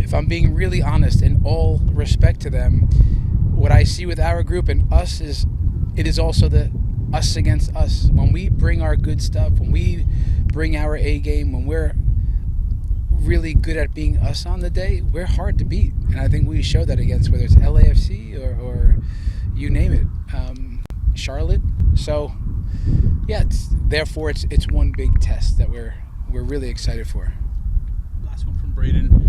if I'm being really honest, in all respect to them, what I see with our group and us is it is also the us against us. When we bring our good stuff, when we bring our A game, when we're really good at being us on the day, we're hard to beat. And I think we show that against whether it's LAFC or you name it, Charlotte. So yeah, therefore it's one big test that we're really excited for. Last one from Braden.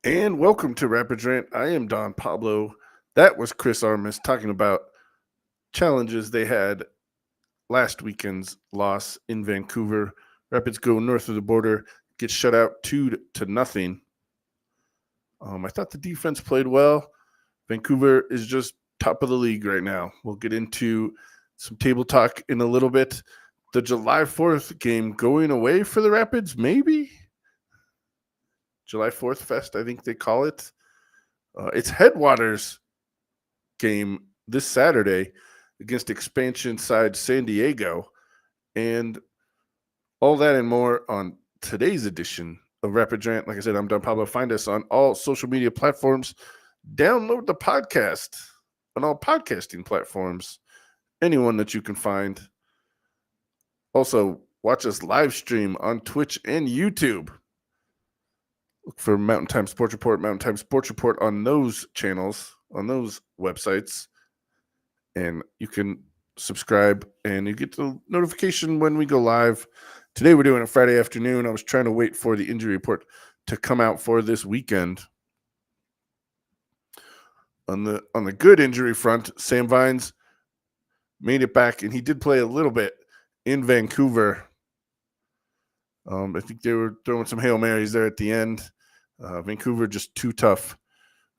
And welcome to Rapid Rant. I am Don Pablo. That was Chris Armis talking about challenges they had last weekend's loss in Vancouver. Rapids go north of the border, get shut out 2-0. I thought the defense played well. Vancouver is just top of the league right now. We'll get into some table talk in a little bit. The July 4th game going away for the Rapids, maybe? July 4th Fest, I think they call it. It's Headwaters game this Saturday against expansion side San Diego. And all that and more on today's edition of Rapid Rant. Like I said, I'm Don Pablo. Find us on all social media platforms. Download the podcast on all podcasting platforms, anyone that you can find. Also, watch us live stream on Twitch and YouTube. Look for Mountain Time Sports Report, Mountain Time Sports Report on those channels, on those websites. And you can subscribe and you get the notification when we go live. Today we're doing it Friday afternoon. I was trying to wait for the injury report to come out for this weekend. On the good injury front, Sam Vines made it back, and he did play a little bit in Vancouver. I think they were throwing some Hail Marys there at the end. Vancouver just too tough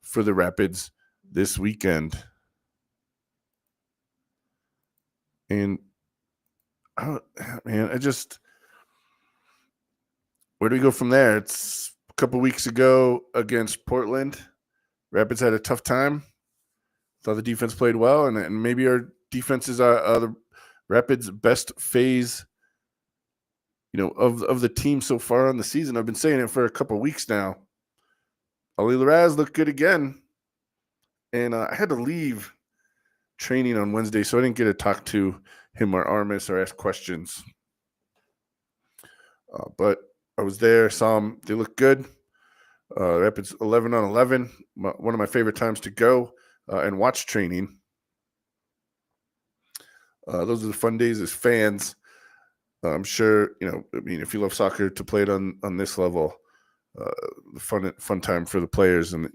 for the Rapids this weekend. And, man, where do we go from there? It's a couple weeks ago against Portland. Rapids had a tough time. Thought the defense played well, and maybe our defense is the Rapids' best phase, of the team so far on the season. I've been saying it for a couple weeks now. Ali Larraz looked good again, and I had to leave training on Wednesday, so I didn't get to talk to him or Armis or ask questions. But I was there, saw them. They looked good. Rapids 11-on-11, one of my favorite times to go and watch training. Those are the fun days as fans. I'm sure, if you love soccer, to play it on this level, fun time for the players and,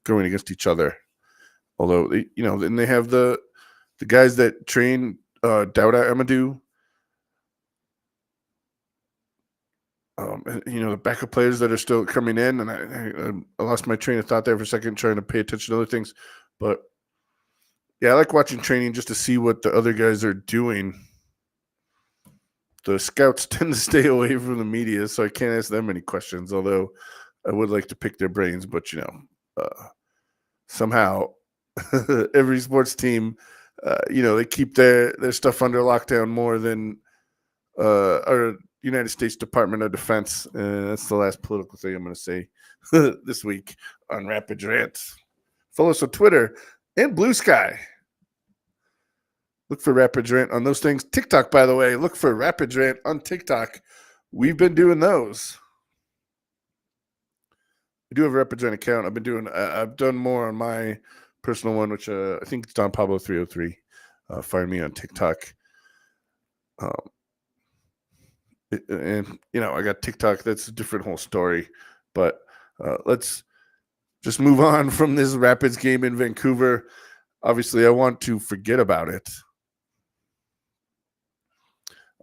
going against each other. Although, then they have the guys that train Dauda Amadou. The backup players that are still coming in, and I lost my train of thought there for a second, trying to pay attention to other things. But yeah, I like watching training just to see what the other guys are doing. The scouts tend to stay away from the media, so I can't ask them any questions, although I would like to pick their brains. But, somehow every sports team, they keep their stuff under lockdown more than our United States Department of Defense. That's the last political thing I'm going to say this week on Rapid Rant. Follow us on Twitter and Blue Sky. Look for Rapid Rant on those things. TikTok, by the way, look for Rapid Rant on TikTok. We've been doing those. I do have a Rapid Rant account. I've done more on my personal one, which I think it's Don Pablo 303. Find me on TikTok. I got TikTok. That's a different whole story. But let's just move on from this Rapids game in Vancouver. Obviously, I want to forget about it.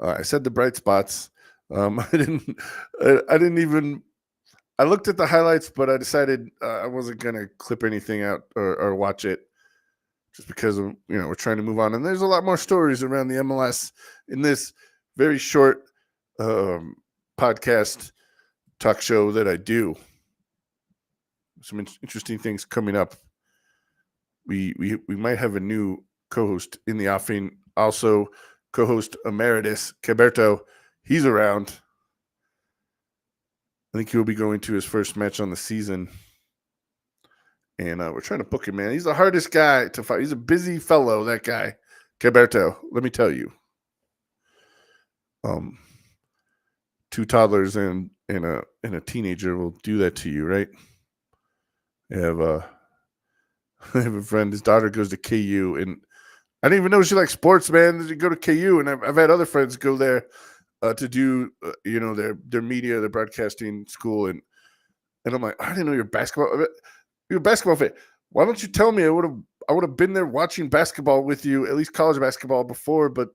I said the bright spots. I didn't even. I looked at the highlights, but I decided I wasn't going to clip anything out or watch it, just because we're trying to move on. And there's a lot more stories around the MLS in this very short podcast talk show that I do. Some interesting things coming up. We might have a new co-host in the offing. Also, co-host emeritus Caberto, he's around. I think he'll be going to his first match on the season and we're trying to book him, man. He's the hardest guy to find. He's a busy fellow, that guy. Gilberto, let me tell you. Two toddlers and a teenager will do that to you, right? I have I have a friend. His daughter goes to KU, and I didn't even know she liked sports, man. They go to KU, and I've had other friends go there to do their media, their broadcasting school, and I'm like, I didn't know you're a basketball fan. Why don't you tell me? I would have been there watching basketball with you, at least college basketball before, but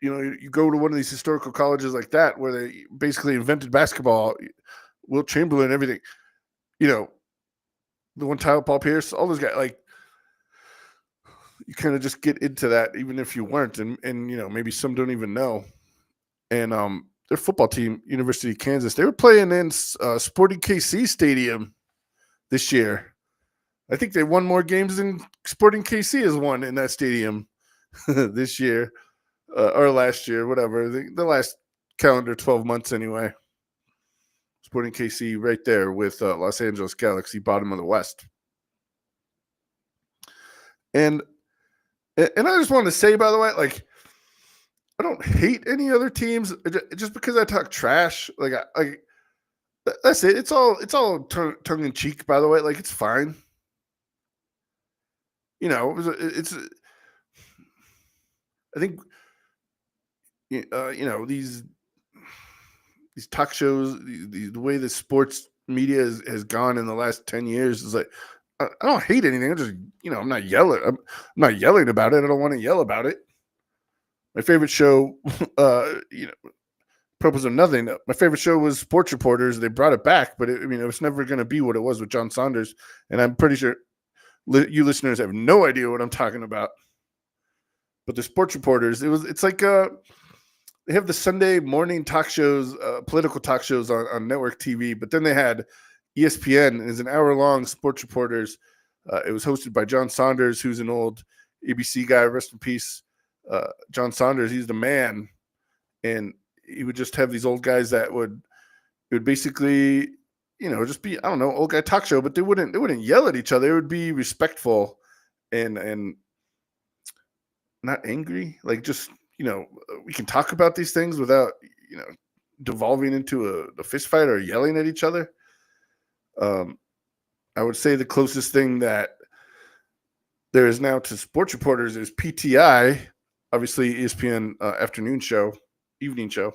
you go to one of these historical colleges like that where they basically invented basketball, Wilt Chamberlain, everything, the one Paul Pierce, all those guys, like you kind of just get into that, even if you weren't, and maybe some don't even know. And their football team, University of Kansas, they were playing in Sporting KC Stadium this year. I think they won more games than Sporting KC has won in that stadium this year. Or last year, whatever, the last calendar 12 months anyway. Sporting KC right there with Los Angeles Galaxy, bottom of the West. And I just wanted to say, by the way, like, I don't hate any other teams just because I talk trash. Like, that's it. It's all tongue in cheek, by the way. Like, it's fine. It's. I think. These talk shows, the way the sports media has gone in the last 10 years is like, I don't hate anything. I just, I'm not yelling. I'm not yelling about it. I don't want to yell about it. My favorite show, purpose of nothing. My favorite show was Sports Reporters. They brought it back, but it was never going to be what it was with John Saunders. And I'm pretty sure you listeners have no idea what I'm talking about. But the Sports Reporters, it's like they have the Sunday morning talk shows, political talk shows on network TV, but then they had ESPN as an hour-long Sports Reporters. It was hosted by John Saunders, who's an old ABC guy. Rest in peace, John Saunders. He's the man, and he would just have these old guys that would basically, just be, I don't know, old guy talk show, but they wouldn't yell at each other. It would be respectful and not angry, like just. We can talk about these things without, devolving into a fist fight or yelling at each other. I would say the closest thing that there is now to Sports Reporters is PTI, obviously ESPN evening show.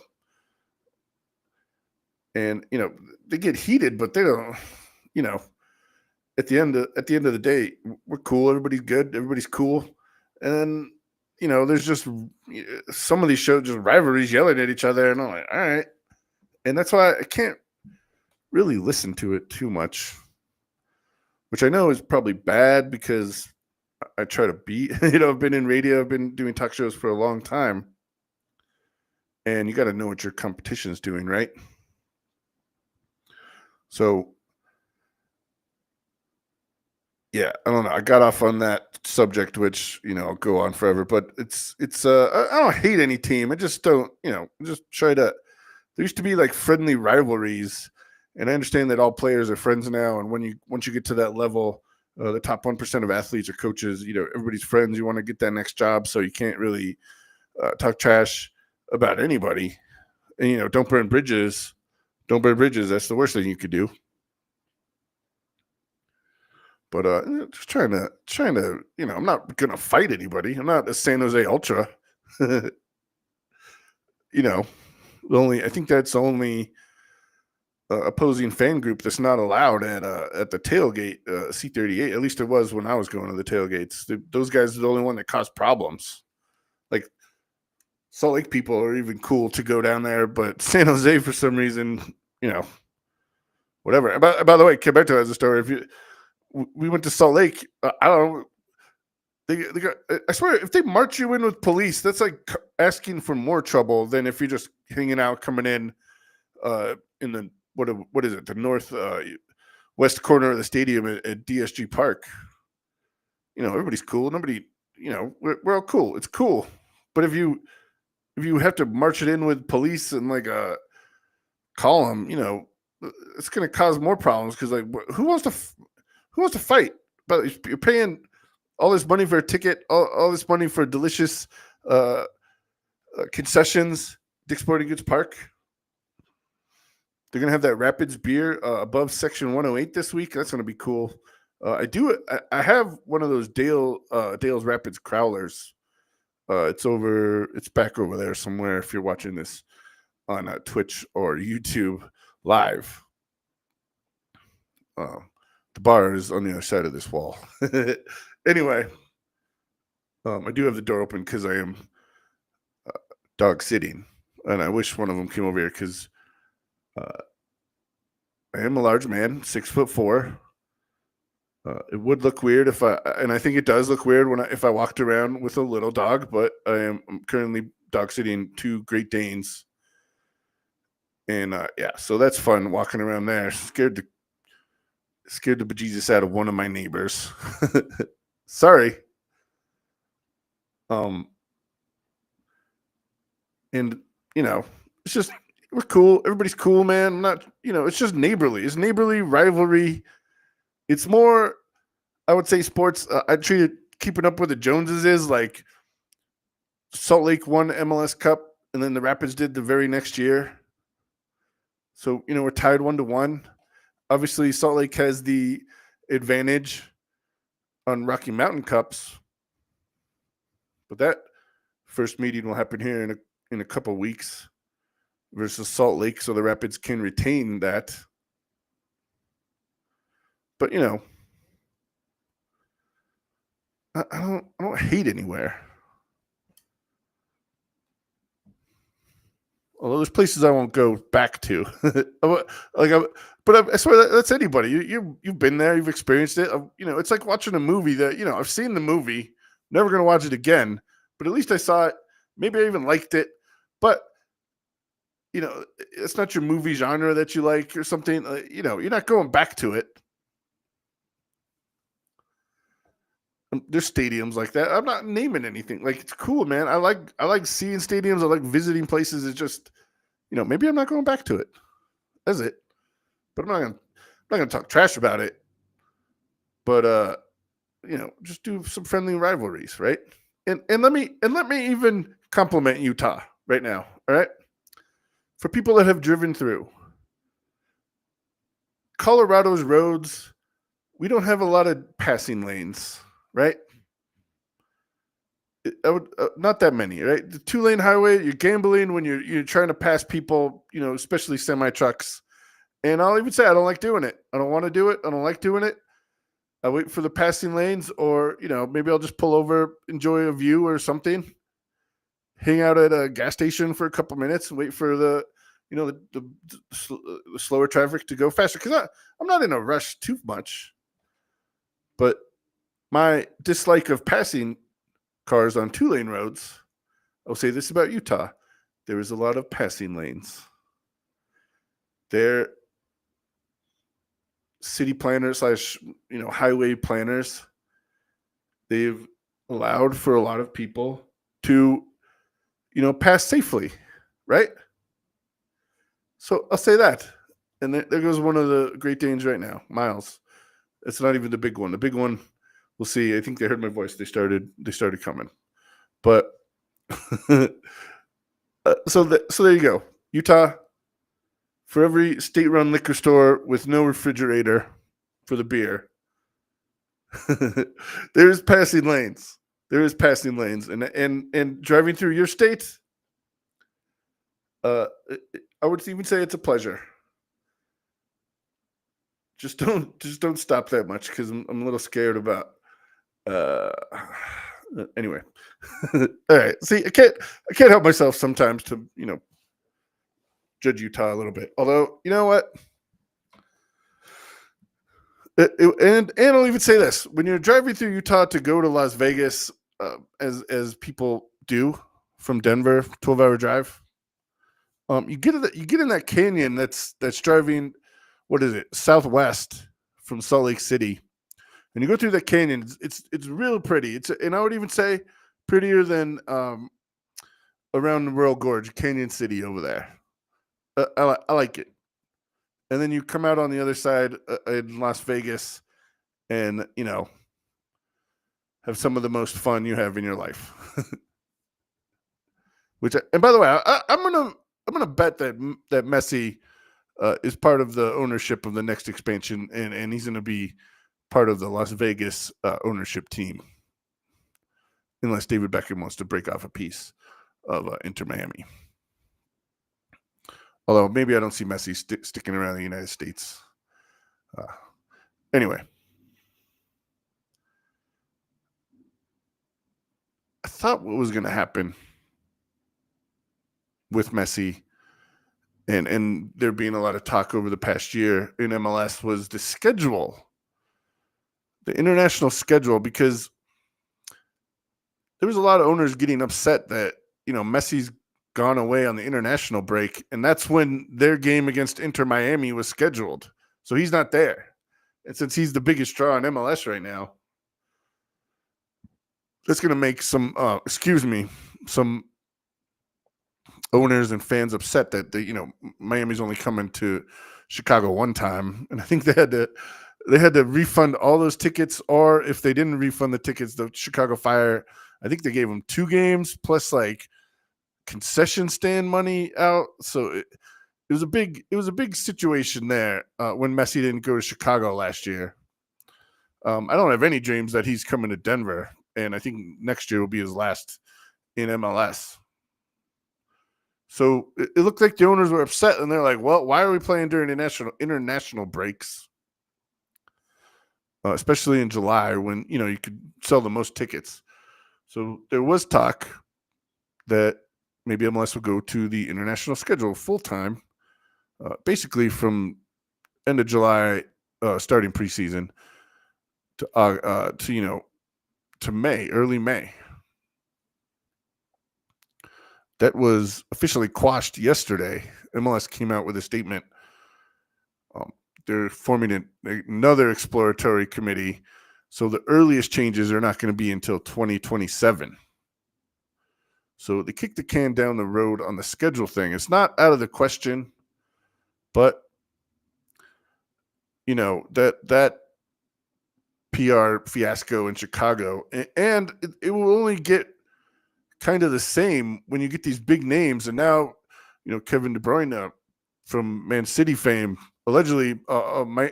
And, they get heated, but they don't, at the end of the day, we're cool. Everybody's good. Everybody's cool. And then, there's just some of these shows, just rivalries yelling at each other. And I'm like, all right. And that's why I can't really listen to it too much, which I know is probably bad because I try to beat, I've been in radio, I've been doing talk shows for a long time. And you got to know what your competition is doing, right? So, yeah, I don't know. I got off on that subject, which, I'll go on forever, but it's I don't hate any team. I just don't, just try to, there used to be like friendly rivalries, and I understand that all players are friends now. And once you get to that level, the top 1% of athletes or coaches, everybody's friends. You want to get that next job. So you can't really talk trash about anybody, and, don't burn bridges. Don't burn bridges. That's the worst thing you could do. But just trying to, I'm not gonna fight anybody. I'm not a San Jose Ultra. I think that's the only opposing fan group that's not allowed at the tailgate, C38. At least it was when I was going to the tailgates. Those guys are the only one that caused problems. Like Salt Lake people are even cool to go down there, but San Jose for some reason, whatever. By the way, Quebeto has a story. We went to Salt Lake. I don't know. I swear, if they march you in with police, that's like asking for more trouble than if you're just hanging out, coming in the what is it? The north west corner of the stadium at DSG Park. Everybody's cool. Nobody. We're all cool. It's cool. But if you have to march it in with police and like call them, it's going to cause more problems because like who wants to Who wants to fight? But you're paying all this money for a ticket, all this money for delicious uh, concessions. Dick's Sporting Goods Park. They're gonna have that Rapids beer above Section 108 this week. That's gonna be cool. I have one of those Dale's Rapids Crowlers. It's back over there somewhere. If you're watching this on Twitch or YouTube live, the bar is on the other side of this wall. Anyway, I do have the door open because I am dog sitting, and I wish one of them came over here because I am a large man, 6'4". It would look weird and I think it does look weird if I walked around with a little dog, but I'm currently dog sitting 2 Great Danes, and so that's fun walking around there. Scared the bejesus out of one of my neighbors. Sorry. And it's just we're cool. Everybody's cool, man. I'm not, it's just neighborly. It's neighborly rivalry. It's more, I would say, sports. I treat it keeping up with the Joneses is like Salt Lake won MLS Cup, and then the Rapids did the very next year. So we're tied 1-1. Obviously, Salt Lake has the advantage on Rocky Mountain Cups, but that first meeting will happen here in a couple weeks versus Salt Lake, so the Rapids can retain that. But I don't hate anywhere. Although there's places I won't go back to. But I swear that's anybody. You've been there, you've experienced it. It's like watching a movie that I've seen the movie, never gonna watch it again. But at least I saw it. Maybe I even liked it. But it's not your movie genre that you like or something. You're not going back to it. There's stadiums like that. I'm not naming anything. Like, it's cool, man. I like seeing stadiums. I like visiting places. It's just, maybe I'm not going back to it. That's it. But I'm not gonna talk trash about it. But just do some friendly rivalries, right? And let me even compliment Utah right now. All right. For people that have driven through Colorado's roads, we don't have a lot of passing lanes, right? Not that many, right? The 2-lane highway, you're gambling when you're trying to pass people, especially semi trucks. And I'll even say I don't like doing it. I don't want to do it. I don't like doing it. I wait for the passing lanes, or maybe I'll just pull over, enjoy a view or something, hang out at a gas station for a couple minutes, and wait for the slower traffic to go faster, because I'm not in a rush too much. But my dislike of passing cars on 2-lane roads, I'll say this about Utah: there is a lot of passing lanes. Their city planners / highway planners, they've allowed for a lot of people to pass safely, right? So I'll say that. And there goes one of the Great Danes right now, Miles. It's not even the big one. The big one, we'll see. I think they heard my voice. They started coming. But so there you go. Utah, for every state-run liquor store with no refrigerator for the beer, there's passing lanes. There is passing lanes, and driving through your state, I would even say it's a pleasure. Just don't stop that much, because I'm a little scared about. Anyway, all right. See, I can't help myself sometimes to judge Utah a little bit. Although, you know what? And I'll even say this: when you're driving through Utah to go to Las Vegas, as people do from Denver, 12-hour drive, you get in that canyon that's driving, what is it, southwest from Salt Lake City, and you go through that canyon. It's real pretty. And I would even say prettier than around the Royal Gorge, Canyon City over there. I like it. And then you come out on the other side in Las Vegas, and have some of the most fun you have in your life. And by the way, I'm gonna bet that Messi is part of the ownership of the next expansion, and he's gonna be part of the Las Vegas ownership team, unless David Beckham wants to break off a piece of Inter Miami. Although maybe I don't see Messi sticking around the United States. Anyway, I thought what was going to happen with Messi and there being a lot of talk over the past year in MLS was the schedule, the international schedule, because there was a lot of owners getting upset that, Messi's gone away on the international break, and that's when their game against Inter Miami was scheduled. So he's not there. And since he's the biggest draw in MLS right now, that's going to make some owners and fans upset that Miami's only coming to Chicago one time, and I think they had to refund all those tickets, or if they didn't refund the tickets, the Chicago Fire, I think they gave them 2 games plus like concession stand money out. So it was a big situation there when Messi didn't go to Chicago last year. I don't have any dreams that he's coming to Denver, and I think next year will be his last in MLS. So it looked like the owners were upset, and they're like, well, why are we playing during international breaks? Especially in July when, you could sell the most tickets. So there was talk that maybe MLS will go to the international schedule full-time, basically from end of July, starting preseason, to May, early May. That was officially quashed yesterday. MLS came out with a statement. They're forming another exploratory committee, so the earliest changes are not going to be until 2027. So they kicked the can down the road on the schedule thing. It's not out of the question, but that PR fiasco in Chicago, and it will only get kind of the same when you get these big names. And now, Kevin De Bruyne from Man City fame, allegedly,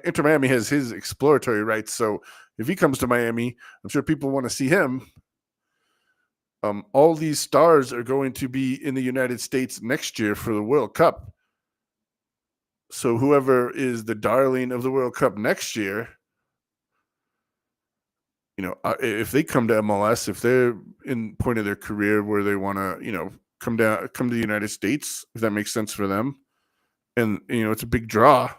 Inter Miami has his exploratory rights. So if he comes to Miami, I'm sure people want to see him. All these stars are going to be in the United States next year for the World Cup. So whoever is the darling of the World Cup next year, if they come to MLS, if they're in point of their career where they want to, come to the United States, if that makes sense for them, and it's a big draw,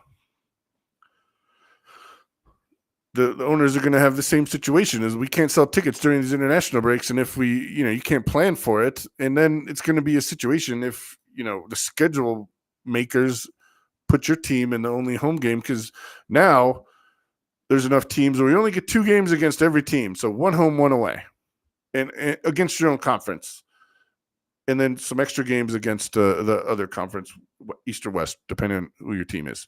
the owners are going to have the same situation as we can't sell tickets during these international breaks, and if we, you can't plan for it, and then it's going to be a situation if the schedule makers put your team in the only home game, because now there's enough teams where we only get 2 games against every team. So 1 home, 1 away, and against your own conference. And then some extra games against the other conference, East or West, depending on who your team is.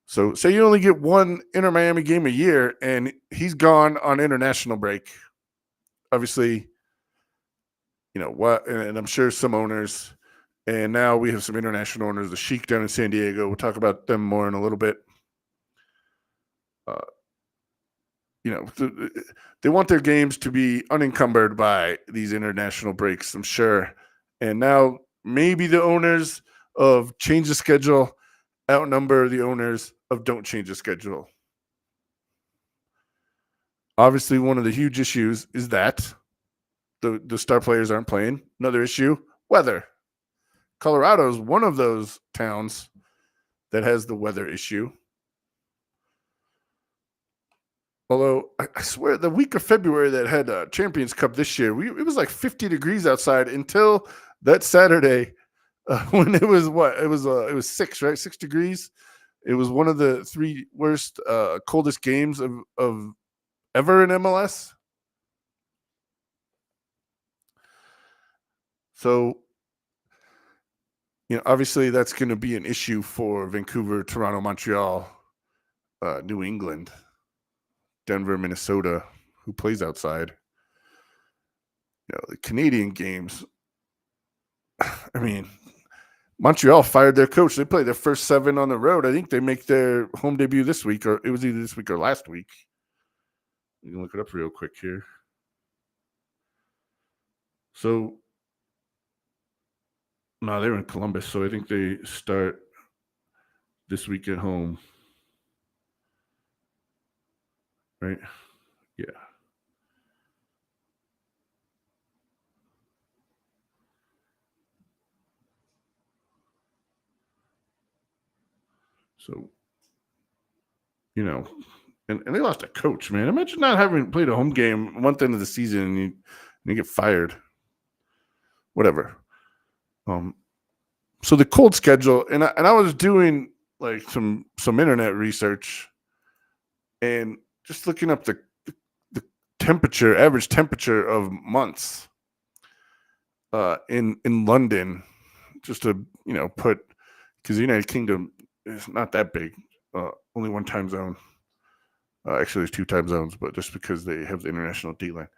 So say you only get 1 Inter Miami game a year, and he's gone on international break. Obviously, what, and I'm sure some owners, and now we have some international owners, the Sheik down in San Diego. We'll talk about them more in a little bit. They want their games to be unencumbered by these international breaks, I'm sure. And now maybe the owners of change the schedule outnumber the owners of don't change the schedule. Obviously, one of the huge issues is that the star players aren't playing. Another issue, weather. Colorado is one of those towns that has the weather issue. Although I swear the week of February that had Champions Cup this year, it was like 50 degrees outside until that Saturday when it was it was 6, right? 6 degrees. It was one of the 3 worst, coldest games of ever in MLS. So, obviously that's going to be an issue for Vancouver, Toronto, Montreal, New England. Denver, Minnesota, who plays outside. The Canadian games. I mean, Montreal fired their coach. They played their first 7 on the road. I think they make their home debut this week, or it was either this week or last week. You can look it up real quick here. So, no, they're in Columbus, so I think they start this week at home. Right? Yeah. So, and they lost a coach, man. Imagine not having played a home game month into the season and you get fired. Whatever. So the cold schedule, and I was doing like some internet research and just looking up the average temperature of months in London, just to put, because the United Kingdom is not that big, only one time zone. Actually, there's 2 time zones, but just because they have the international D-line.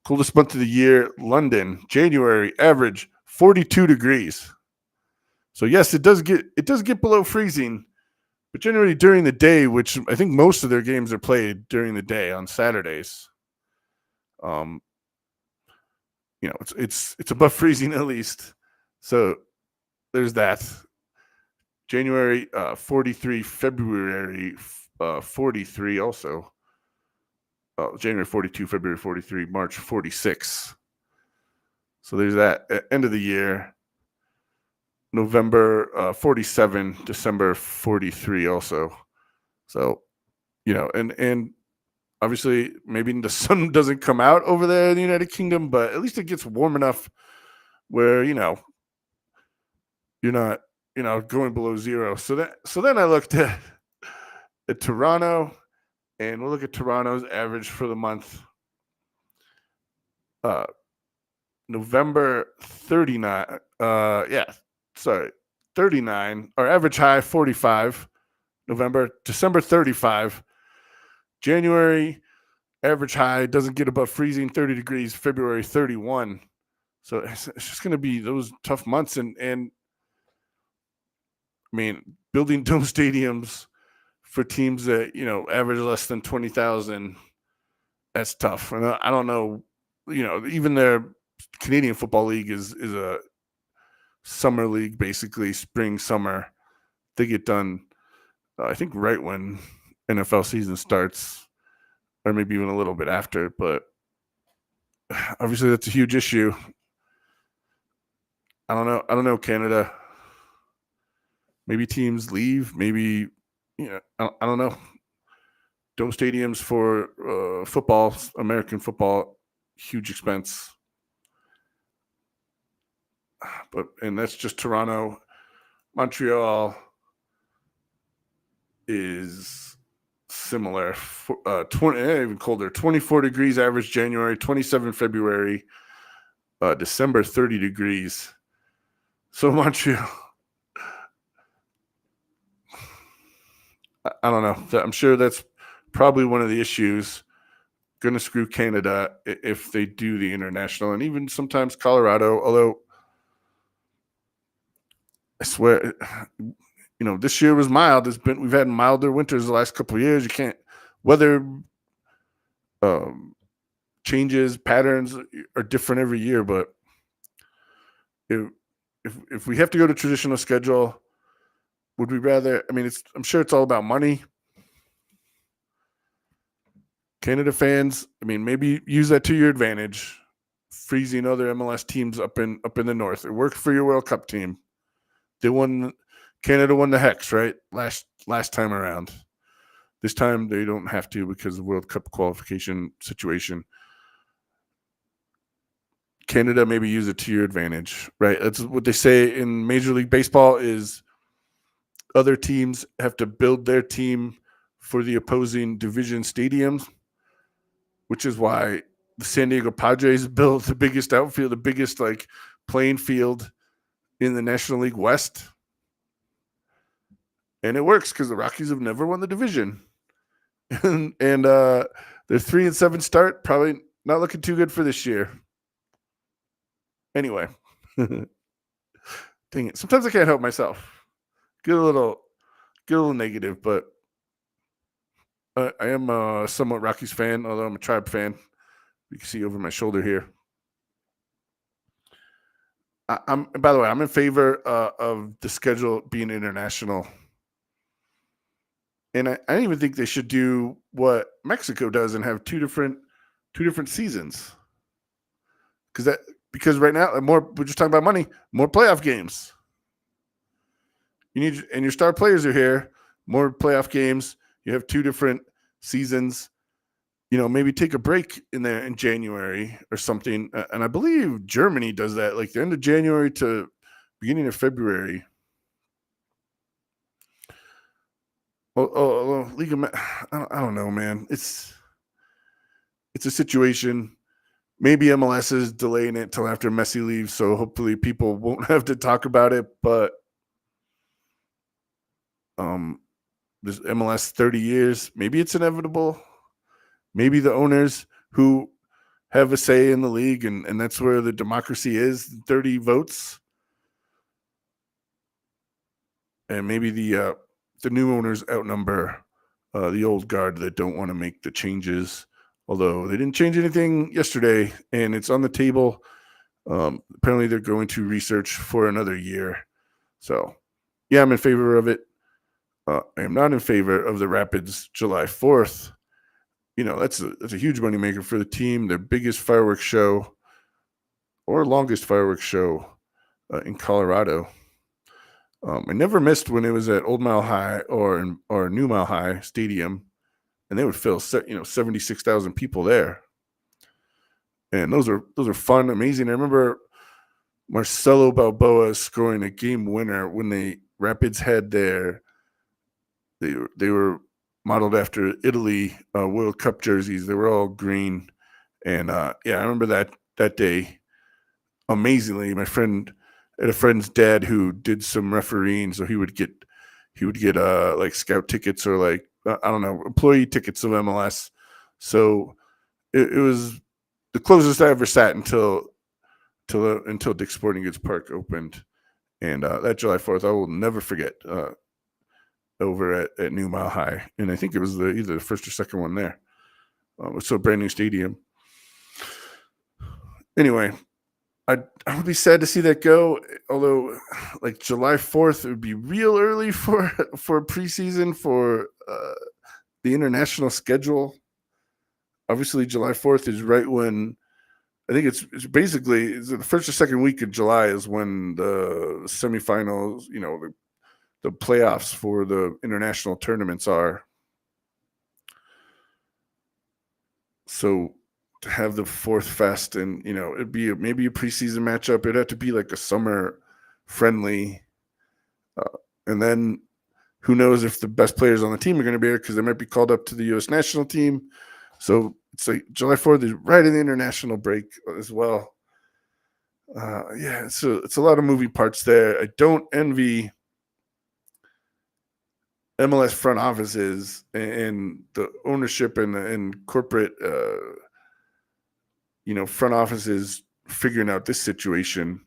Coldest month of the year, London, January, average 42 degrees. So yes, it does get below freezing, but generally during the day, which I think most of their games are played during the day on Saturdays. It's above freezing at least. So there's that. January 43, February 43 also. January 42, February 43, March 46. So there's that. End of the year. November 47, December 43 also. So, and obviously maybe the sun doesn't come out over there in the United Kingdom, but at least it gets warm enough where, you're not, going below 0. So then I looked at Toronto, and we'll look at Toronto's average for the month. November 39. 39. Our average high 45. December 35. January average high doesn't get above freezing, 30 degrees. February 31. So it's just going to be those tough months, and I mean, building dome stadiums for teams that average less than 20,000, that's tough. And I don't know, even their Canadian Football League is a summer league, basically spring, summer. They get done, I think, right when NFL season starts, or maybe even a little bit after. But obviously, that's a huge issue. I don't know, Canada. Maybe teams leave. Maybe, I don't know. Dome stadiums for football, American football, huge expense. And that's just Toronto. Montreal is similar. 20, even colder. 24 degrees average January, 27 February, December 30 degrees. So Montreal, I don't know. I'm sure that's probably one of the issues. Going to screw Canada if they do the international, and even sometimes Colorado. Although I swear, this year was mild. We've had milder winters the last couple of years. You can't weather changes, patterns are different every year. But if we have to go to traditional schedule, would we rather? I mean, I'm sure it's all about money. Canada fans, I mean, maybe use that to your advantage. Freezing other MLS teams up in the north. It worked for your World Cup team. Canada won the Hex, right? Last time around. This time they don't have to because of the World Cup qualification situation. Canada, maybe use it to your advantage, right? That's what they say in Major League Baseball is other teams have to build their team for the opposing division stadiums, which is why the San Diego Padres built the biggest outfield, the biggest playing field in the National League West. And it works because the Rockies have never won the division. and their 3-7 start probably not looking too good for this year. Anyway, dang it. Sometimes I can't help myself. Get a little negative, but I am a somewhat Rockies fan, although I'm a Tribe fan. You can see over my shoulder here. I'm by the way, I'm in favor of the schedule being international, and I don't even think they should do what Mexico does and have two different seasons. Because right now we're just talking about money, more playoff games. You need and your star players are here, more playoff games. You have two different seasons. Maybe take a break in there in January or something. And I believe Germany does that, like the end of January to beginning of February. League of I don't know, man. It's a situation. Maybe MLS is delaying it till after Messi leaves, so hopefully people won't have to talk about it. But this MLS 30 years, maybe it's inevitable. Maybe the owners who have a say in the league, and that's where the democracy is, 30 votes. And maybe the new owners outnumber the old guard that don't want to make the changes. Although they didn't change anything yesterday, and it's on the table. Apparently, they're going to research for another year. So, yeah, I'm in favor of it. I am not in favor of the Rapids July 4th. That's a huge moneymaker for the team. Their biggest fireworks show or longest fireworks show in Colorado. I never missed when it was at Old Mile High or New Mile High Stadium, and they would fill 76,000 people there. And those are fun, amazing. I remember Marcelo Balboa scoring a game winner when the Rapids had they were modeled after Italy World Cup jerseys. They were all green, and I remember that day amazingly. My friend had a friend's dad who did some refereeing, so he would get like scout tickets or like I don't know, employee tickets of MLS. So it was the closest I ever sat until Dick's Sporting Goods Park opened, and that July 4th I will never forget. Over at New Mile High, and I think it was either the first or second one there. It's a brand new stadium. Anyway, I would be sad to see that go. Although, like July 4th, it would be real early for preseason for the international schedule. Obviously, July 4th is right when I think it's basically the first or second week of July is when the semifinals, the playoffs for the international tournaments are. So to have the fourth fest and it'd be maybe a preseason matchup. It'd have to be like a summer friendly, and then who knows if the best players on the team are going to be there because they might be called up to the U.S. national team. So it's like July 4th is right in the international break as well. So it's a lot of moving parts there. I don't envy MLS front offices and the ownership and corporate, front offices figuring out this situation.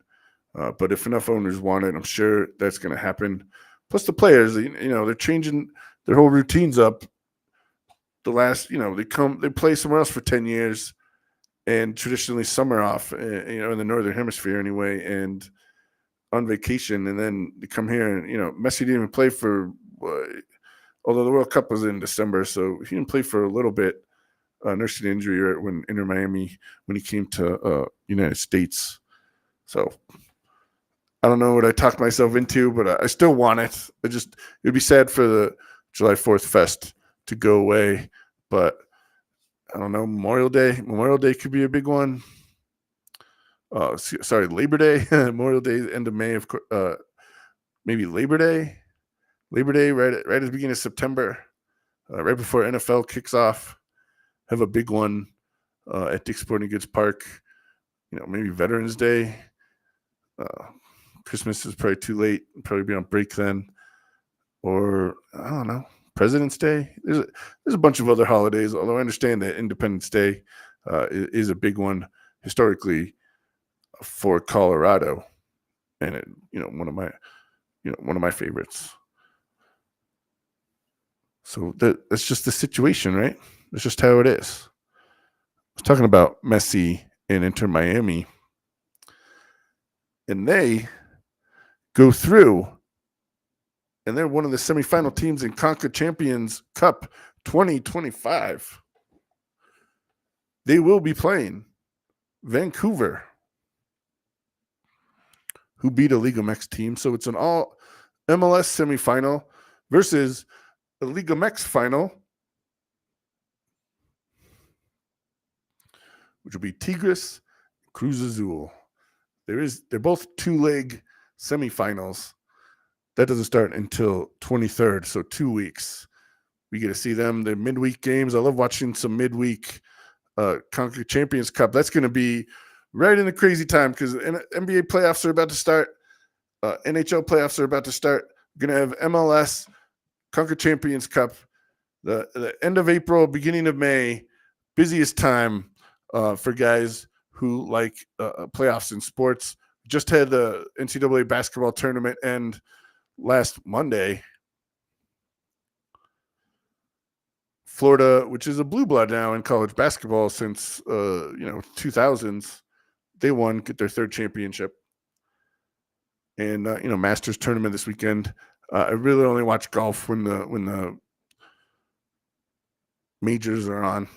But if enough owners want it, I'm sure that's going to happen. Plus the players, they're changing their whole routines up. The last, they play somewhere else for 10 years and traditionally summer off, in the Northern Hemisphere anyway, and on vacation. And then they come here and, Messi didn't even play for although the World Cup was in December, so he didn't play for a little bit, nursing injury when Inter Miami when he came to United States. So I don't know what I talked myself into, but I still want it. It'd be sad for the July 4th fest to go away, but I don't know. Memorial Day could be a big one. Labor Day, Memorial Day, end of May, of course. Maybe Labor Day right at the beginning of September, right before NFL kicks off. Have a big one at Dick's Sporting Goods Park. Maybe Veterans Day. Christmas is probably too late. Probably be on break then. Or I don't know. President's Day. There's a bunch of other holidays, although I understand that Independence Day is a big one historically for Colorado, and one of my favorites. So that's just the situation, right? That's just how it is. I was talking about Messi and Inter Miami, and they go through, and they're one of the semifinal teams in Conca Champions Cup 2025. They will be playing Vancouver, who beat a Liga MX team. So it's an all MLS semifinal versus a Liga MX final, which will be Tigres, Cruz Azul. They're both 2-leg semifinals. That doesn't start until 23rd, so 2 weeks. We get to see them. The midweek games. I love watching some midweek Conca Champions Cup. That's going to be right in the crazy time because NBA playoffs are about to start. NHL playoffs are about to start. We're going to have MLS, Conca Champions Cup, the end of April, beginning of May, busiest time for guys who like playoffs in sports. Just had the NCAA basketball tournament end last Monday. Florida, which is a blue blood now in college basketball since 2000s, they won, get their third championship. And Masters tournament this weekend. I really only watch golf when the majors are on.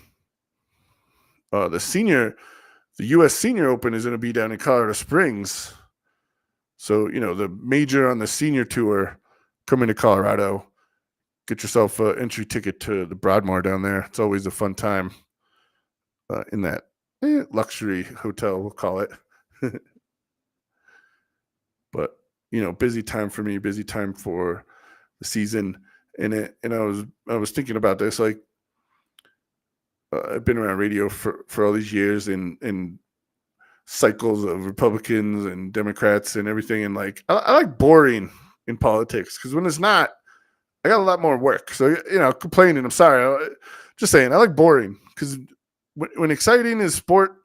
The U.S. Senior Open is going to be down in Colorado Springs. So, the major on the senior tour coming to Colorado. Get yourself an entry ticket to the Broadmoor down there. It's always a fun time in that luxury hotel, we'll call it. But, busy time for me, busy time for the season. And I was thinking about this, like, I've been around radio for all these years in cycles of Republicans and Democrats and everything. And like, I like boring in politics because when it's not, I got a lot more work. So, complaining, I'm sorry. Just saying, I like boring because when exciting is sport,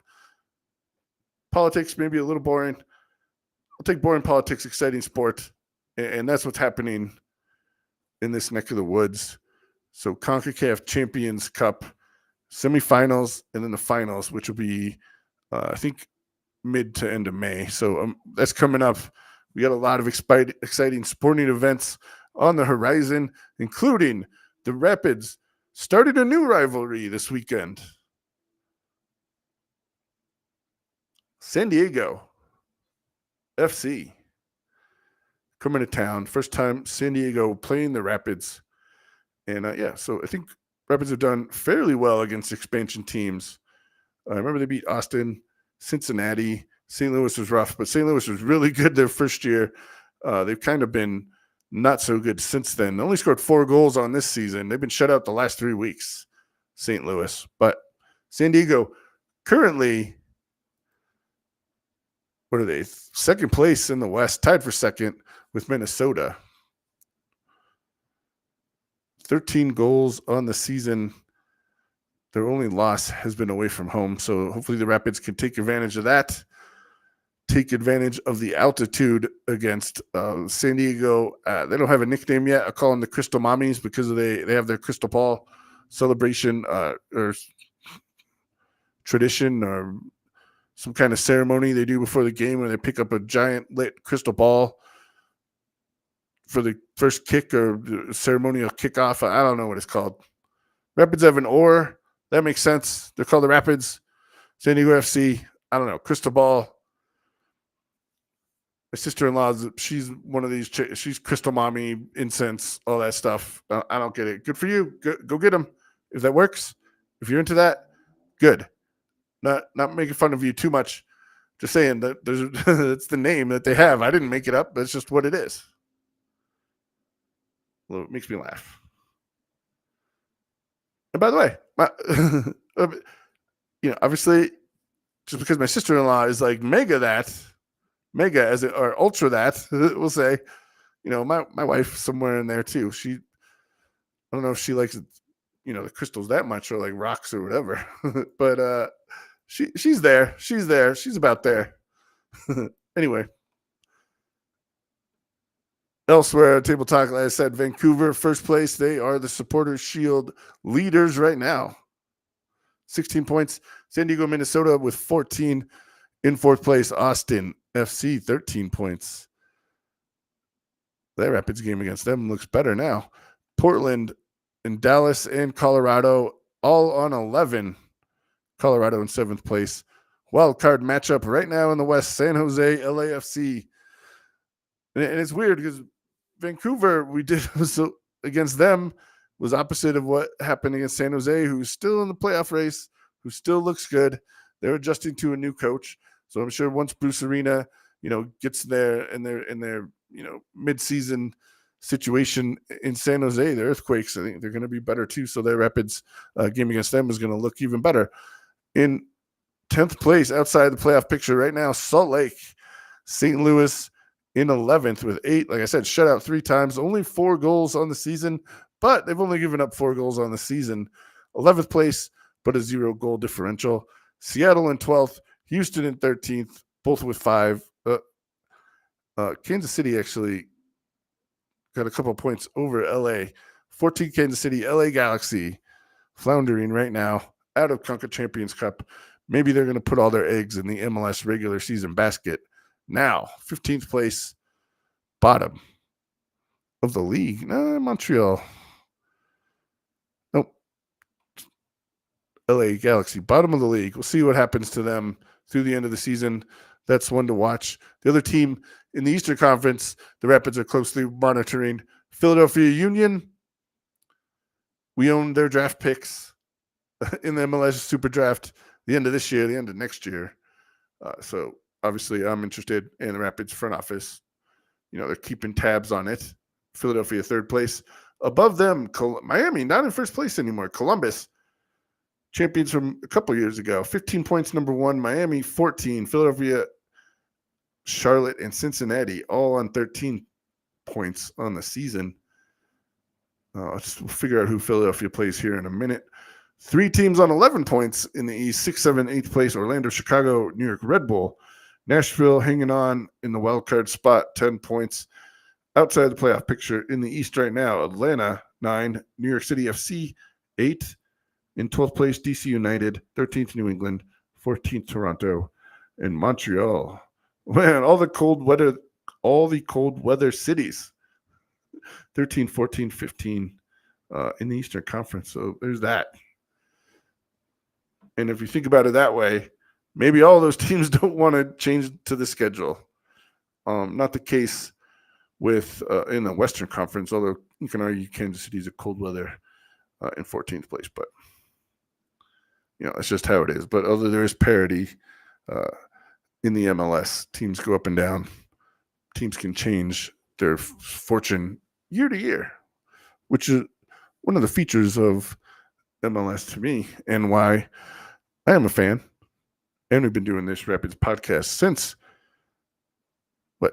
politics may be a little boring. I'll take boring politics, exciting sport. And that's what's happening in this neck of the woods. So CONCACAF Champions Cup semifinals and then the finals, which will be, I think, mid to end of May. So that's coming up. We got a lot of exciting sporting events on the horizon, including the Rapids started a new rivalry this weekend. San Diego FC coming to town. First time San Diego playing the Rapids. And so I think Rapids have done fairly well against expansion teams. I remember they beat Austin, Cincinnati. St. Louis was rough, but St. Louis was really good their first year. They've kind of been not so good since then. They only scored 4 goals on this season. They've been shut out the last 3 weeks, St. Louis. But San Diego currently, what are they? Second place in the West, tied for second with Minnesota. 13 goals on the season. Their only loss has been away from home. So hopefully the Rapids can take advantage of that. Take advantage of the altitude against San Diego. They don't have a nickname yet. I call them the Crystal Mommies because they have their crystal ball celebration or tradition or some kind of ceremony they do before the game where they pick up a giant lit crystal ball for the first kick or ceremonial kickoff. I don't know what it's called. Rapids have an oar. That makes sense. They're called the Rapids. San Diego FC. I don't know. Crystal ball. My sister-in-law, she's one of these. She's crystal mommy, incense, all that stuff. I don't get it. Good for you. Go get them if that works. If you're into that, good. Not making fun of you too much. Just saying that that's the name that they have. I didn't make it up. That's just what it is. Well, it makes me laugh. And by the way, obviously, just because my sister-in-law is like mega as it, or ultra that, we'll say, my wife somewhere in there too. She I don't know if she likes, the crystals that much or like rocks or whatever. But she's there. She's there. She's about there. Anyway. Elsewhere, Table Talk, like I said, Vancouver, first place. They are the Supporters Shield leaders right now. 16 points. San Diego, Minnesota with 14. In fourth place, Austin FC, 13 points. That Rapids game against them looks better now. Portland and Dallas and Colorado all on 11. Colorado in seventh place. Wild card matchup right now in the West, San Jose, LAFC. And it's weird because Vancouver, we did against them was opposite of what happened against San Jose, who's still in the playoff race, who still looks good. They're adjusting to a new coach. So I'm sure once Bruce Arena, gets there in their mid-season situation in San Jose, the Earthquakes, I think they're going to be better too. So their Rapids game against them is going to look even better. In 10th place outside the playoff picture right now, Salt Lake, St. Louis in 11th with 8. Like I said, shutout 3 times, only 4 goals on the season, but they've only given up 4 goals on the season. 11th place, but a 0 goal differential. Seattle in 12th, Houston in 13th, both with 5. Kansas City actually got a couple points over LA. 14 Kansas City, LA Galaxy floundering right now out of Conca Champions Cup. Maybe they're going to put all their eggs in the MLS regular season basket. Now, 15th place, bottom of the league. Montreal. Nope. LA Galaxy, bottom of the league. We'll see what happens to them through the end of the season. That's one to watch. The other team in the Eastern Conference, the Rapids are closely monitoring. Philadelphia Union, we own their draft picks in the MLS Super Draft the end of this year, the end of next year. So obviously I'm interested in the Rapids front office. They're keeping tabs on it. Philadelphia, third place. Above them, Miami, not in first place anymore. Columbus, champions from a couple years ago. 15 points, number 1. Miami, 14. Philadelphia, Charlotte, and Cincinnati, all on 13 points on the season. We'll figure out who Philadelphia plays here in a minute. 3 teams on 11 points in the East, 6, 7, 8th place, Orlando, Chicago, New York Red Bull. Nashville hanging on in the wild card spot, 10 points. Outside the playoff picture in the East right now, Atlanta, 9, New York City FC, 8. In 12th place, DC United, 13th New England, 14th Toronto, and Montreal. Man, all the cold weather cities. 13, 14, 15 in the Eastern Conference. So there's that. And if you think about it that way, maybe all those teams don't want to change to the schedule. Not the case with in the Western Conference, although you can argue Kansas City's a cold weather in 14th place, but that's just how it is. But although there is parity in the MLS, teams go up and down. Teams can change their fortune year to year, which is one of the features of MLS to me and why I am a fan. And we've been doing this Rapids podcast since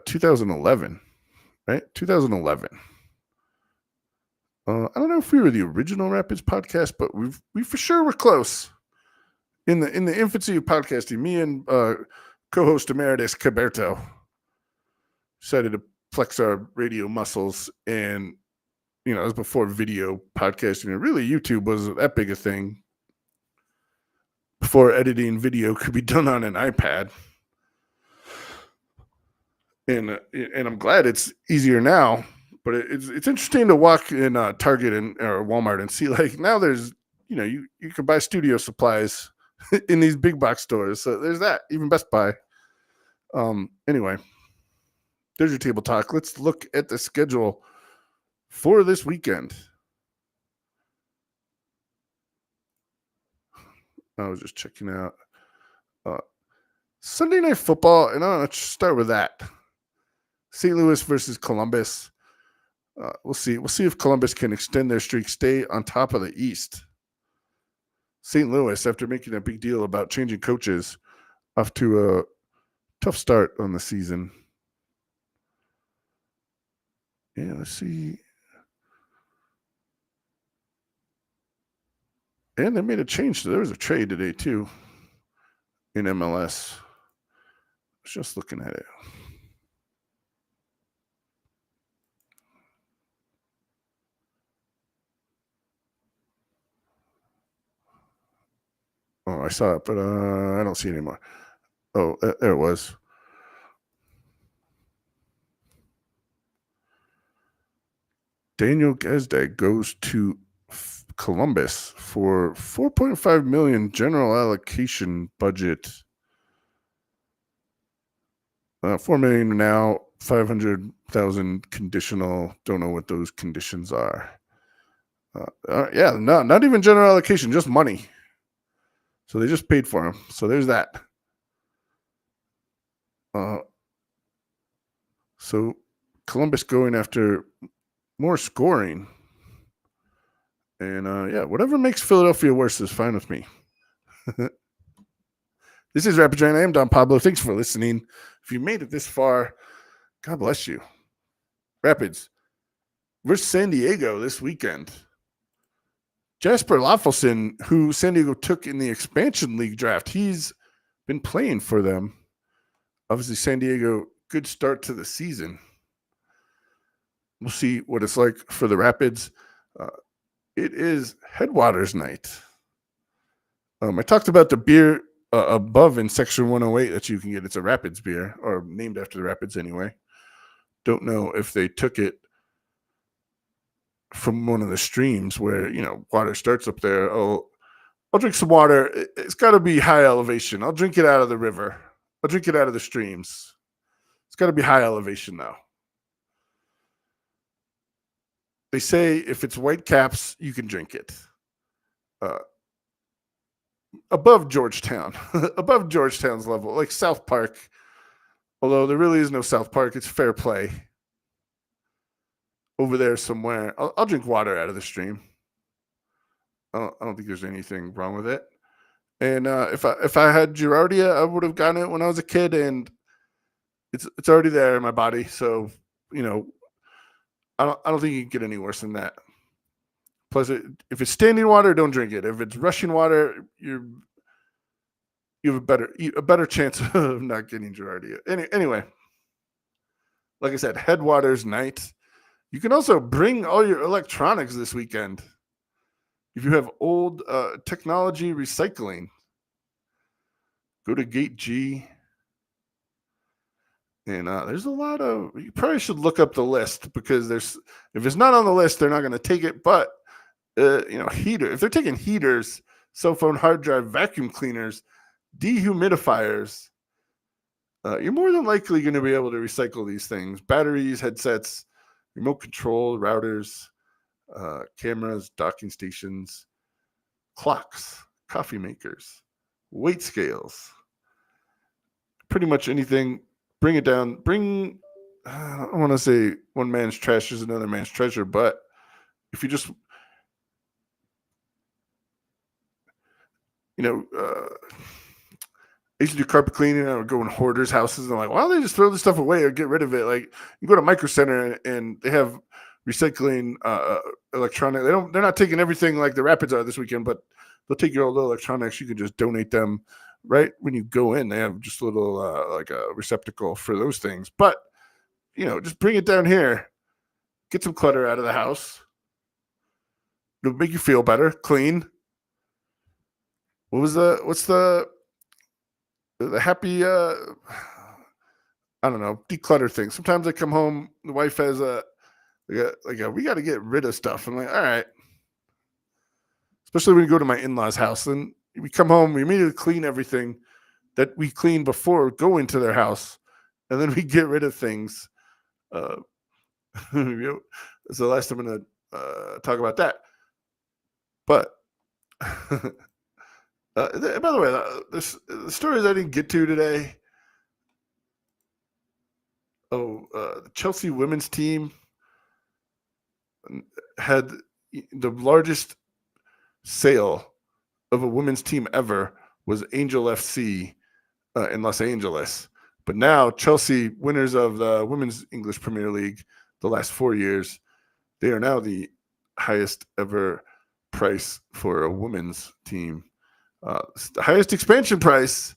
2011, right? 2011. I don't know if we were the original Rapids podcast, but we for sure were close. In the infancy of podcasting, me and co-host emeritus Caberto decided to flex our radio muscles, and it was before video podcasting, and really YouTube was that big a thing. Before editing video could be done on an iPad, and I'm glad it's easier now. But it's interesting to walk in Target or Walmart and see now there's you can buy studio supplies in these big box stores. So there's that. Even Best Buy. Anyway, there's your table talk. Let's look at the schedule for this weekend. I was just checking out Sunday Night Football, and let's start with that. St. Louis versus Columbus. We'll see. We'll see if Columbus can extend their streak, stay on top of the East. St. Louis, after making a big deal about changing coaches, off to a tough start on the season. Yeah, let's see. And they made a change. There was a trade today, too, in MLS. I was just looking at it. Oh, I saw it, but I don't see it anymore. Oh, there it was. Daniel Gazdag goes to Columbus for $4.5 million general allocation budget. $4 million now, 500,000 conditional. Don't know what those conditions are. Yeah, no, not even general allocation, just money. So they just paid for him. So there's that. So Columbus going after more scoring. And yeah, whatever makes Philadelphia worse is fine with me. This is Rapid Rant. I am Don Pablo. Thanks for listening. If you made it this far, God bless you. Rapids versus San Diego this weekend. Jasper Laffelson, who San Diego took in the expansion league draft, he's been playing for them. Obviously, San Diego, good start to the season. We'll see what it's like for the Rapids. It is Headwaters night. I talked about the beer above in section 108 that you can get. It's a Rapids beer, or named after the Rapids anyway. Don't know if they took it from one of the streams where, water starts up there. I'll drink some water. It's got to be high elevation. I'll drink it out of the river. I'll drink it out of the streams. It's got to be high elevation, though. They say if it's white caps, you can drink it. Above Georgetown, above Georgetown's level, like South Park. Although there really is no South Park, it's Fair Play. Over there somewhere, I'll drink water out of the stream. I don't think there's anything wrong with it. And if I had Giardia, I would have gotten it when I was a kid, and it's already there in my body. So I don't think you can get any worse than that. Plus, if it's standing water, don't drink it. If it's rushing water, you have a better chance of not getting Giardia. Anyway, like I said, Headwaters night. You can also bring all your electronics this weekend. If you have old technology recycling, go to Gate G. And there's a lot of, you probably should look up the list, because if it's not on the list, they're not going to take it. But, if they're taking heaters, cell phone hard drive, vacuum cleaners, dehumidifiers, you're more than likely going to be able to recycle these things. Batteries, headsets, remote control, routers, cameras, docking stations, clocks, coffee makers, weight scales, pretty much anything. Bring it down. I don't want to say one man's trash is another man's treasure, but if you just, I used to do carpet cleaning. I would go in hoarders' houses, and I'm like, why don't they just throw this stuff away or get rid of it? Like, you go to Micro Center and they have recycling electronic. They're not taking everything like the Rapids are this weekend, but they'll take your old electronics. You can just donate them right when you go in. They have just a little like a receptacle for those things. But just bring it down here. Get some clutter out of the house. It'll make you feel better, clean. What's the happy I don't know, declutter thing. Sometimes I come home, the wife has we got to get rid of stuff. I'm like, all right. Especially when you go to my in-laws' house, and we come home, we immediately clean everything that we cleaned before going to their house, and then we get rid of things. That's the last time I'm going to talk about that. But by the way, the stories I didn't get to today. The Chelsea women's team had the largest sale of a women's team ever was Angel FC in Los Angeles. But now Chelsea, winners of the Women's English Premier League the last 4 years, they are now the highest ever price for a women's team. The highest expansion price,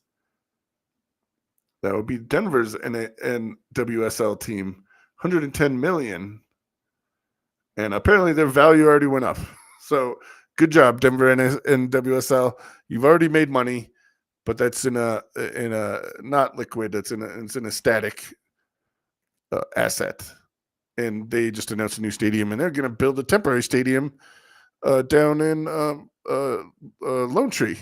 that would be Denver's and WSL team, $110 million. And apparently their value already went up. So good job, Denver and WSL. You've already made money, but that's in a not liquid. It's in a static asset. And they just announced a new stadium, and they're going to build a temporary stadium down in Lone Tree.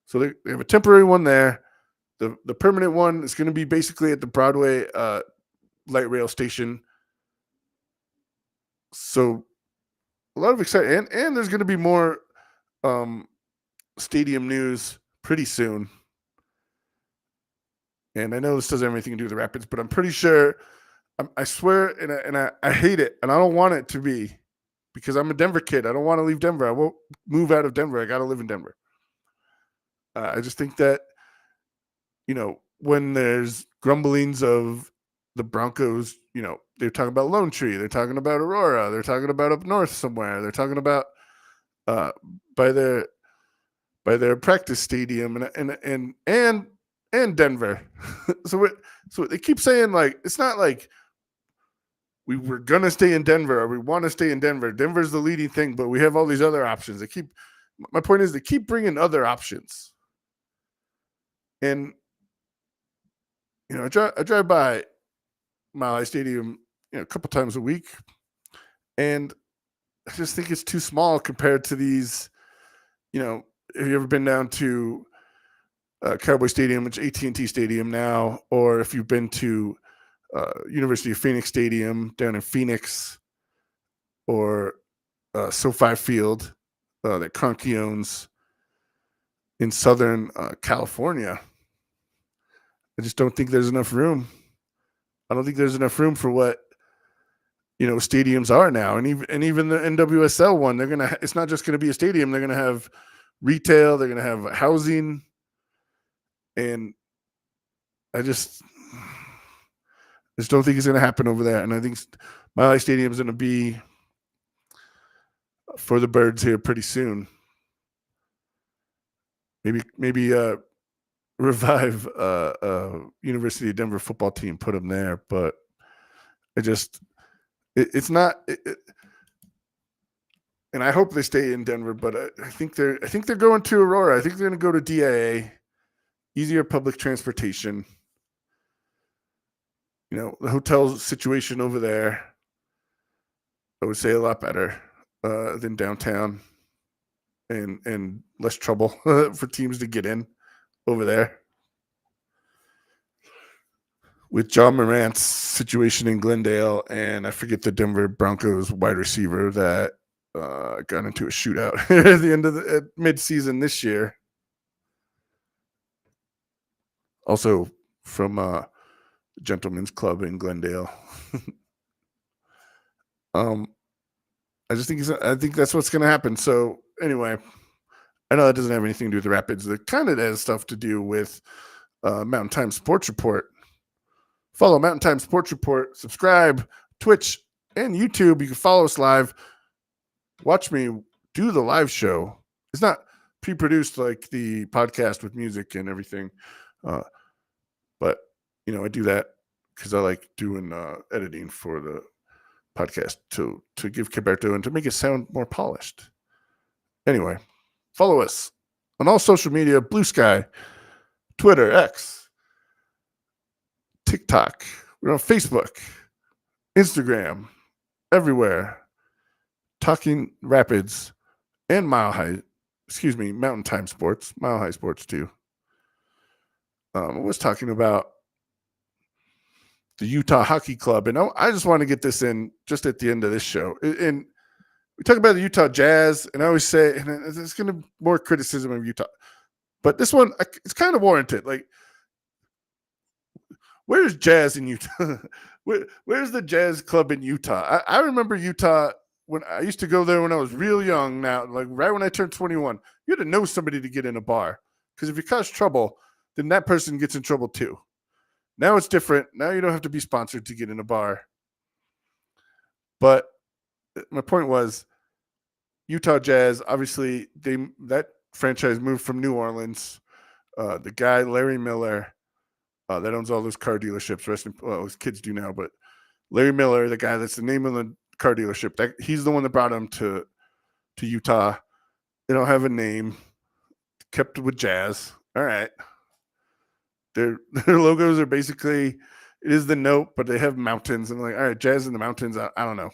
So they have a temporary one there. The permanent one is going to be basically at the Broadway light rail station. So a lot of excitement, and there's going to be more stadium news pretty soon. And I know this doesn't have anything to do with the Rapids, but I'm pretty sure. I swear, and I hate it, and I don't want it to be, because I'm a Denver kid. I don't want to leave Denver. I won't move out of Denver. I got to live in Denver. I just think that, when there's grumblings of the Broncos, they're talking about Lone Tree, they're talking about Aurora, they're talking about up north somewhere, they're talking about by their practice stadium and Denver. so they keep saying, like, it's not like we were gonna stay in Denver or we want to stay in Denver. Denver's the leading thing, but we have all these other options. My point is, they keep bringing other options. And I drive by Mile High Stadium, a couple times a week, and I just think it's too small compared to these. Have you ever been down to Cowboy Stadium, which is AT&T Stadium now, or if you've been to University of Phoenix Stadium down in Phoenix, or SoFi Field that Kroenke owns in Southern California. I just don't think there's enough room. I don't think there's enough room for what stadiums are now, and even the NWSL one. It's not just gonna be a stadium. They're gonna have retail. They're gonna have housing, and I just don't think it's gonna happen over there. And I think Mile High Stadium is gonna be for the birds here pretty soon. Maybe revive University of Denver football team, put them there, but it's not. And I hope they stay in Denver, but I think they're going to Aurora. I think they're going to go to DIA, easier public transportation. The hotel situation over there, I would say, a lot better than downtown, and less trouble for teams to get in over there. With John Morant's situation in Glendale, and I forget the Denver Broncos wide receiver that got into a shootout at the end of mid-season this year. Also from Gentlemen's Club in Glendale. I think that's what's going to happen. So anyway, I know that doesn't have anything to do with the Rapids. It kind of has stuff to do with Mountain Time Sports Report. Follow Mountain Time Sports Report. Subscribe, Twitch, and YouTube. You can follow us live. Watch me do the live show. It's not pre-produced like the podcast with music and everything. But, I do that because I like doing editing for the podcast to give Caberto and to make it sound more polished. Anyway, follow us on all social media: Blue Sky, Twitter, X, TikTok. We're on Facebook, Instagram, everywhere. Talking Rapids and Mountain Time Sports, Mile High Sports too. I was talking about the Utah Hockey Club, and I just want to get this in just at the end of this show. And we talk about the Utah Jazz, and I always say, and there's going to be more criticism of Utah, but this one, it's kind of warranted. Like, where's Jazz in Utah? Where's the Jazz Club in Utah? I remember Utah when I used to go there when I was real young. Now, like right when I turned 21, you had to know somebody to get in a bar, because if you cause trouble, then that person gets in trouble too. Now it's different. Now you don't have to be sponsored to get in a bar. But my point was, Utah Jazz, obviously, that franchise moved from New Orleans. The guy Larry Miller, that owns all those car dealerships. His kids do now, but Larry Miller, the guy that's the name of the car dealership, he's the one that brought him to Utah. They don't have a name. Kept with Jazz. All right. Their logos are basically, it is the note, but they have mountains, and like, all right, Jazz in the mountains. I don't know.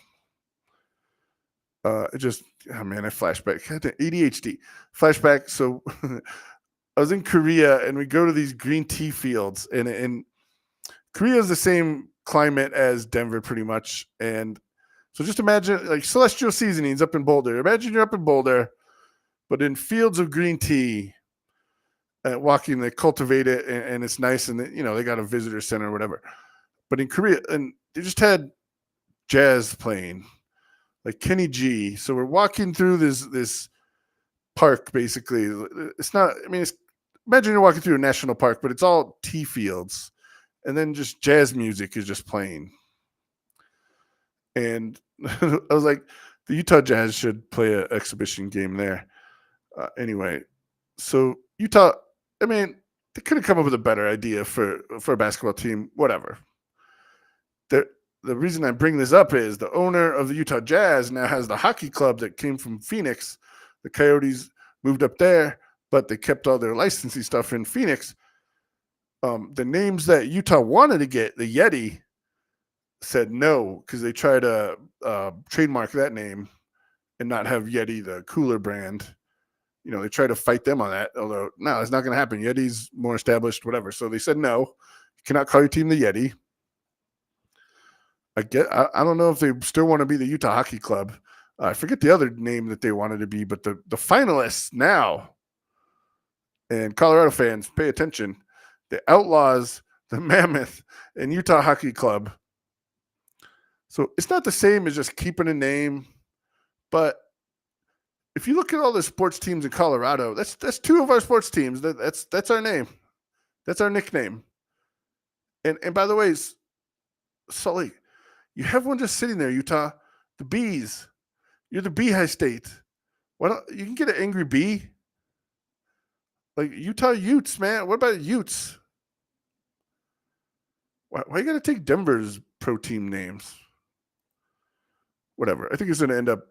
It just, oh man, I flashback. ADHD flashback. So I was in Korea, and we go to these green tea fields, and Korea is the same climate as Denver, pretty much. And so just imagine like Celestial Seasonings up in Boulder. Imagine you're up in Boulder, but in fields of green tea. Walking, they cultivate it, and it's nice, and they got a visitor center or whatever. But in Korea, and they just had jazz playing, like Kenny G. So we're walking through this park, basically. It's not. I mean, imagine you're walking through a national park, but it's all tea fields, and then just jazz music is just playing. And I was like, the Utah Jazz should play an exhibition game there. Anyway, so Utah, I mean, they could have come up with a better idea for a basketball team. Whatever. The reason I bring this up is the owner of the Utah Jazz now has the hockey club that came from Phoenix. The Coyotes moved up there, but they kept all their licensing stuff in Phoenix. The names that Utah wanted to get, the Yeti, said no because they tried to trademark that name and not have Yeti, the cooler brand. They try to fight them on that, although no, it's not going to happen. Yeti's more established, whatever. So they said no, you cannot call your team the Yeti. I don't know if they still want to be the Utah Hockey Club. I forget the other name that they wanted to be, but the finalists now, and Colorado fans, pay attention, the Outlaws, the Mammoth, and Utah Hockey Club. So it's not the same as just keeping a name, but if you look at all the sports teams in Colorado, that's two of our sports teams. That's our name. That's our nickname. And by the way, Sully, you have one just sitting there, Utah. The Bees. You're the Beehive State. Why don't you can get an angry bee? Like Utah Utes, man. What about Utes? Why you gotta take Denver's pro team names? Whatever. I think it's gonna end up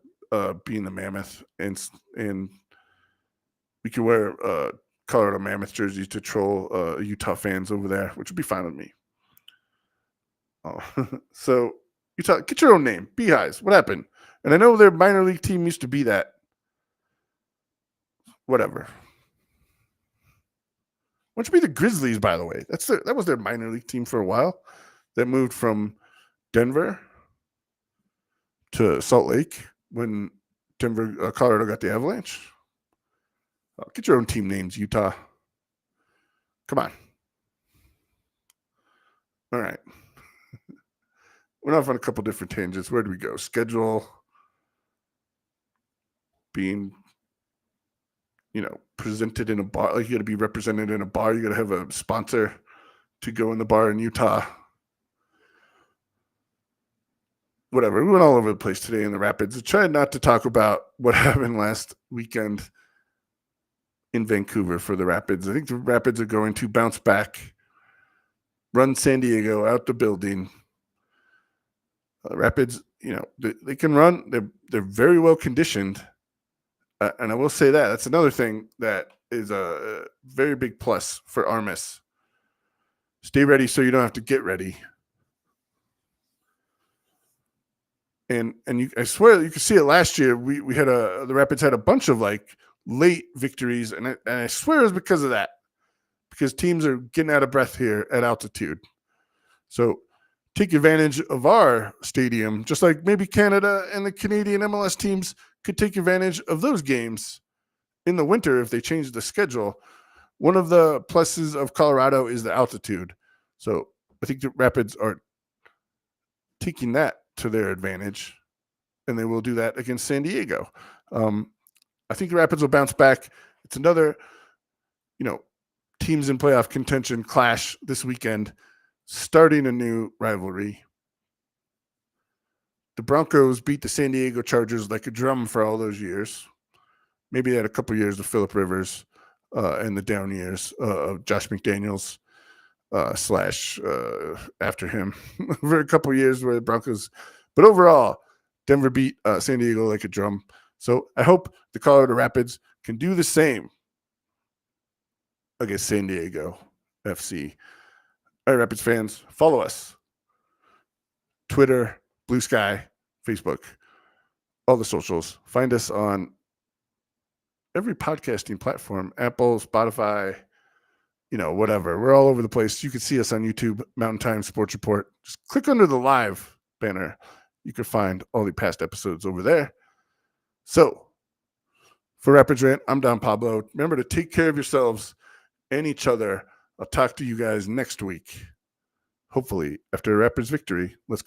being the Mammoth, and we can wear Colorado Mammoth jerseys to troll Utah fans over there, which would be fine with me. Oh, so Utah, get your own name, Beehives. What happened? And I know their minor league team used to be that. Whatever. Why don't you be the Grizzlies? By the way, that was their minor league team for a while. That moved from Denver to Salt Lake when Colorado got the Avalanche. Get your own team names, Utah. Come on. All right. Went off on a couple different tangents. Where do we go? Schedule being, presented in a bar. Like you got to be represented in a bar. You got to have a sponsor to go in the bar in Utah. Whatever. We went all over the place today in the Rapids. I tried not to talk about what happened last weekend in Vancouver for the Rapids. I think the Rapids are going to bounce back, run San Diego out the building. Rapids, they can run. They're very well conditioned. And I will say that's another thing that is a very big plus for Armis. Stay ready so you don't have to get ready. And I swear you could see it last year. We had the Rapids had a bunch of like late victories, and I swear it was because of that, because teams are getting out of breath here at altitude. So take advantage of our stadium, just like maybe Canada and the Canadian MLS teams could take advantage of those games in the winter if they change the schedule. One of the pluses of Colorado is the altitude. So I think the Rapids are taking that to their advantage, and they will do that against San Diego. I think the Rapids will bounce back. It's another, teams in playoff contention clash this weekend, starting a new rivalry. the Broncos beat the San Diego Chargers like a drum for all those years. Maybe they had a couple years of Phillip Rivers and the down years of Josh McDaniels slash after him for a couple years where the Broncos. But overall, Denver beat San Diego like a drum. So I hope the Colorado Rapids can do the same against San Diego FC. All right, Rapids fans, follow us. Twitter, Blue Sky, Facebook, all the socials. Find us on every podcasting platform, Apple, Spotify, whatever. We're all over the place. You can see us on YouTube, Mountain Time Sports Report. Just click under the live banner. You can find all the past episodes over there. So, for Rapids Rant, I'm Don Pablo. Remember to take care of yourselves and each other. I'll talk to you guys next week. Hopefully, after a Rapids victory. Let's go.